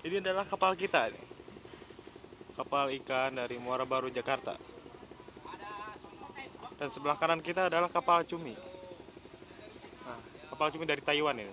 Ini adalah kapal kita nih. Kapal ikan dari Muara Baru Jakarta. Dan sebelah kanan kita adalah kapal cumi. Nah, kapal cumi dari Taiwan ini.